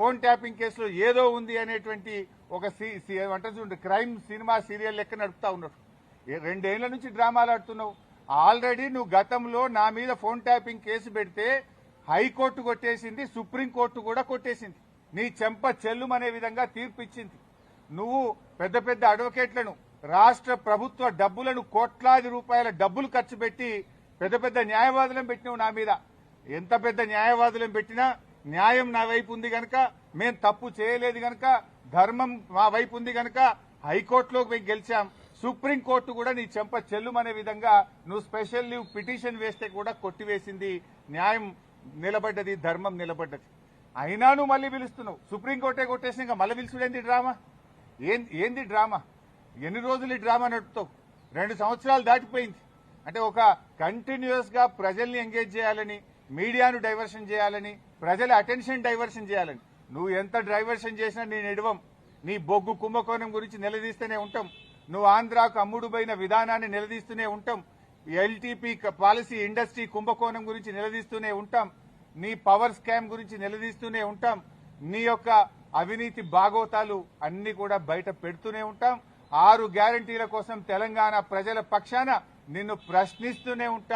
Phone tapping కేసులో ఏదో ఉంది అనేటువంటి ఒక అంటే చూడండి క్రైమ్ సినిమా సీరియల్ లెక్క నడుపుతా ఉన్నారు. 2 ఏళ్ల నుంచి డ్రామాలు ఆడుతున్నావు. ఆల్రెడీ నువ్వు గతంలో నా మీద ఫోన్ ట్యాపింగ్ కేసు పెడితే హైకోర్టు కొట్టేసింది, సుప్రీంకోర్టు కూడా కొట్టేసింది. నీ చెంప చెల్లుమనే విధంగా తీర్పు ఇచ్చింది. నువ్వు పెద్ద పెద్ద అడ్వకేట్లను, రాష్ట్ర ప్రభుత్వ డబ్బులను, కోట్లాది రూపాయల డబ్బులు ఖర్చు పెట్టి పెద్ద పెద్ద న్యాయవాదులను పెట్టినావు నా మీద. ఎంత పెద్ద న్యాయవాదులను పెట్టినా న్యాయం నా వైపు ఉంది గనక, మేం తప్పు చేయలేదు గనక, ధర్మం మా వైపు ఉంది గనక హైకోర్టులోకి మేము గెలిచాం. సుప్రీంకోర్టు కూడా నీ చెంప చెల్లుమనే విధంగా నువ్వు స్పెషల్ లీవ్ పిటిషన్ వేస్తే కూడా కొట్టివేసింది. న్యాయం నిలబడ్డది, ధర్మం నిలబడ్డది. అయినా నువ్వు మళ్ళీ పిలుస్తున్నావు. సుప్రీంకోర్టే కొట్టేసినాక మళ్ళీ పిలుచుడేంది డ్రామా? ఏంది డ్రామా? ఎన్ని రోజులు ఈ డ్రామా నడుపుతావు? 2 సంవత్సరాలు దాటిపోయింది. అంటే ఒక కంటిన్యూస్ గా ప్రజల్ని ఎంగేజ్ చేయాలని, మీడియాను డైవర్షన్ చేయాలని, ప్రజల అటెన్షన్ డైవర్షన్ చేయాలని నువ్వు ఎంత డైవర్షన్ చేసినా నేను ఎడవం. నీ బొగ్గు కుంభకోణం గురించి నిలదీస్తూనే ఉంటాం. నువ్వు ఆంధ్రాకు అమ్ముడుపోయిన విధానాన్ని నిలదీస్తూనే ఉంటాం. ఎల్టీపీ పాలసీ ఇండస్ట్రీ కుంభకోణం గురించి నిలదీస్తూనే ఉంటాం. నీ పవర్ స్కామ్ గురించి నిలదీస్తూనే ఉంటాం. నీ యొక్క అవినీతి బాగోతాలు అన్ని కూడా బయట పెడుతూనే ఉంటాం. 6 గ్యారంటీల కోసం తెలంగాణ ప్రజల పక్షాన నిన్ను ప్రశ్నిస్తూనే ఉంటాం.